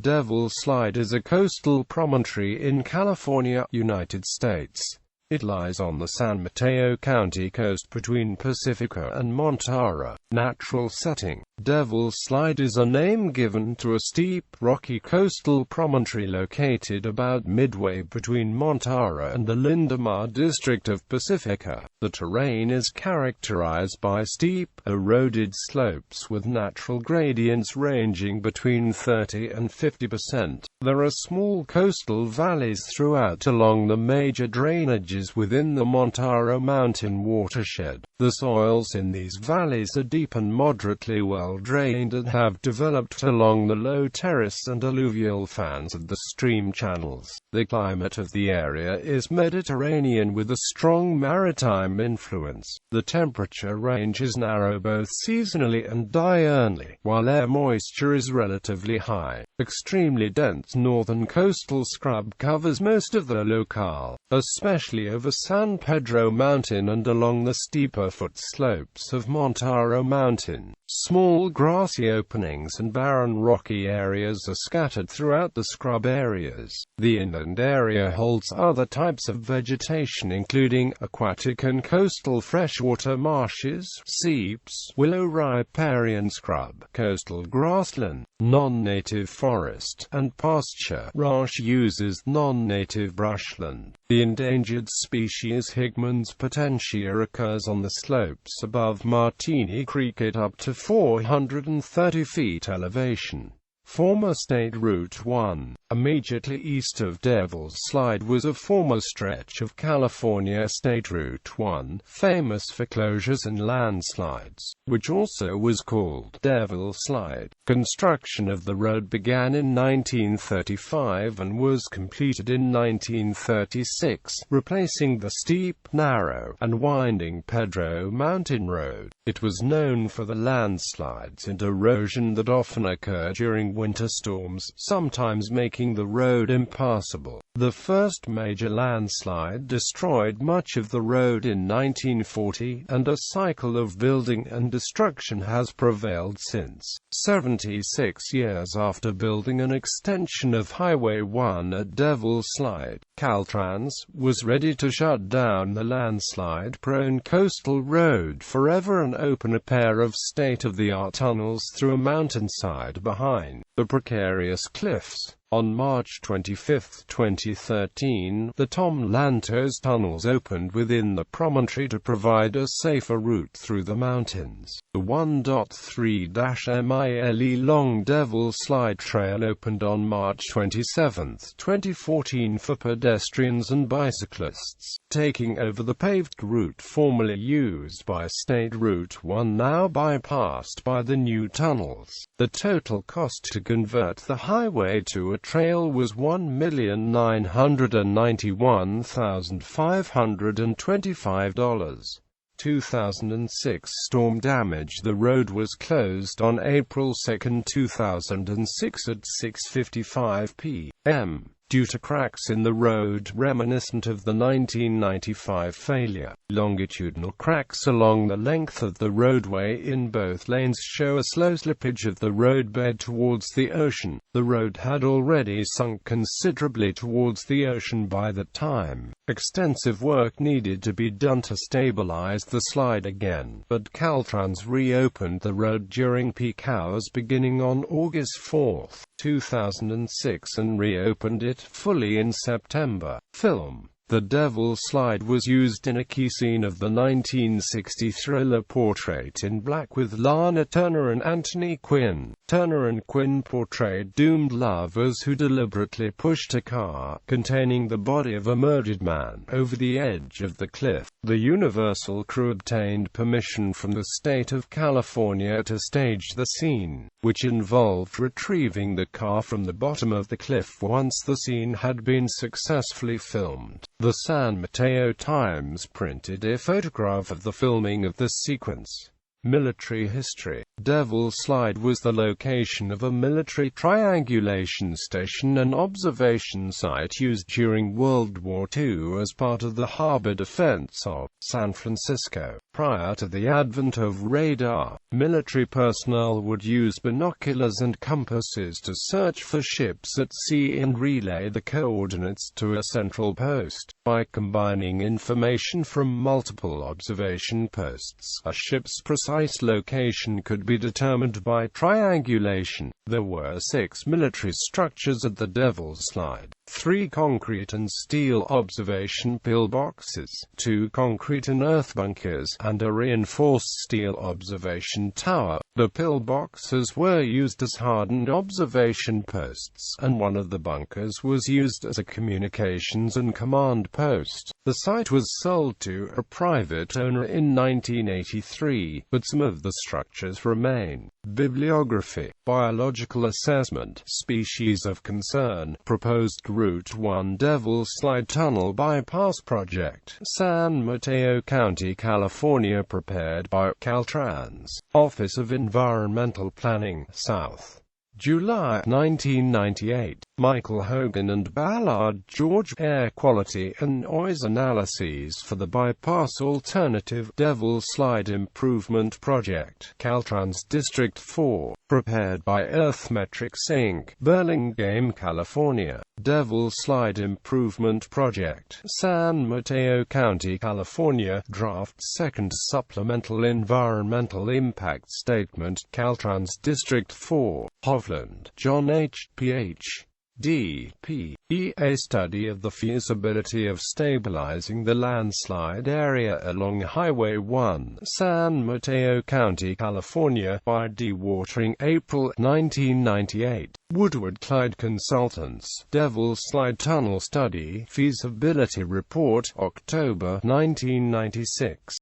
Devil's Slide is a coastal promontory in California, United States. It lies on the San Mateo County coast between Pacifica and Montara. Natural setting. Devil's Slide is a name given to a steep, rocky coastal promontory located about midway between Montara and the Lindamar district of Pacifica. The terrain is characterized by steep, eroded slopes with natural gradients ranging between 30 and 50%. There are small coastal valleys throughout along the major drainages within the Montara mountain watershed. The soils in these valleys are deep and moderately well drained and have developed along the low terrace and alluvial fans of the stream channels. The climate of the area is Mediterranean with a strong maritime influence. The temperature range is narrow both seasonally and diurnally, while air moisture is relatively high. Extremely dense northern coastal scrub covers most of the locale, especially over San Pedro Mountain and along the steeper foot slopes of Montara Mountain. Small grassy openings and barren rocky areas are scattered throughout the scrub areas. The inland area holds other types of vegetation including aquatic and coastal freshwater marshes, seeps, willow riparian scrub, coastal grassland, non-native forest, and pasture. Ranch uses non-native brushland. The endangered species Higmans potentia occurs on the slopes above Martini Creek at up to 430 feet elevation. Former State Route 1, immediately east of Devil's Slide, was a former stretch of California State Route 1, famous for closures and landslides, which also was called Devil's Slide. Construction of the road began in 1935 and was completed in 1936, replacing the steep, narrow, and winding Pedro Mountain Road. It was known for the landslides and erosion that often occur during winter storms, sometimes making the road impassable. The first major landslide destroyed much of the road in 1940, and a cycle of building and destruction has prevailed since. 76 years after building an extension of Highway 1 at Devil's Slide, Caltrans was ready to shut down the landslide-prone coastal road forever and open a pair of state-of-the-art tunnels through a mountainside behind the precarious cliffs. On March 25, 2013, the Tom Lantos tunnels opened within the promontory to provide a safer route through the mountains. The 1.3-mile long Devil's Slide Trail opened on March 27, 2014 for pedestrians and bicyclists, taking over the paved route formerly used by State Route 1, now bypassed by the new tunnels. The total cost to convert the highway to a trail was $1,991,525. 2006 storm damage. The road was closed on April 2, 2006 at 6:55 p.m. due to cracks in the road reminiscent of the 1995 failure. Longitudinal cracks along the length of the roadway in both lanes show a slow slippage of the roadbed towards the ocean. The road had already sunk considerably towards the ocean by that time. Extensive work needed to be done to stabilize the slide again, but Caltrans reopened the road during peak hours beginning on August 4, 2006 and reopened it fully in September. Film. The Devil's Slide was used in a key scene of the 1960 thriller Portrait in Black with Lana Turner and Anthony Quinn. Turner and Quinn portrayed doomed lovers who deliberately pushed a car containing the body of a murdered man over the edge of the cliff. The Universal crew obtained permission from the state of California to stage the scene, which involved retrieving the car from the bottom of the cliff once the scene had been successfully filmed. The San Mateo Times printed a photograph of the filming of this sequence. Military history. Devil's Slide was the location of a military triangulation station and observation site used during World War II as part of the harbor defense of San Francisco. Prior to the advent of radar, military personnel would use binoculars and compasses to search for ships at sea and relay the coordinates to a central post. By combining information from multiple observation posts, a ship's precise location could be determined by triangulation. There were 6 military structures at the Devil's Slide: 3 concrete and steel observation pillboxes, 2 concrete and earth bunkers, and a reinforced steel observation tower. The pillboxes were used as hardened observation posts, and one of the bunkers was used as a communications and command post. The site was sold to a private owner in 1983, but some of the structures remain. Bibliography. Biological assessment. Species of concern. Proposed Route 1 Devil's Slide Tunnel Bypass Project. San Mateo County, California. Prepared by Caltrans. Office of Environmental Planning, South. July 1998. Michael Hogan and Ballard, George. Air Quality and Noise Analyses for the Bypass Alternative Devil's Slide Improvement Project. Caltrans District 4. Prepared by Earthmetrics Inc., Burlingame, California. Devil's Slide Improvement Project. San Mateo County, California. Draft Second Supplemental Environmental Impact Statement. Caltrans District 4. Hovland, John H. Ph.D. P.E. A study of the feasibility of stabilizing the landslide area along Highway 1, San Mateo County, California, by dewatering. April 1998. Woodward Clyde Consultants. Devil's Slide Tunnel Study Feasibility Report. October 1996.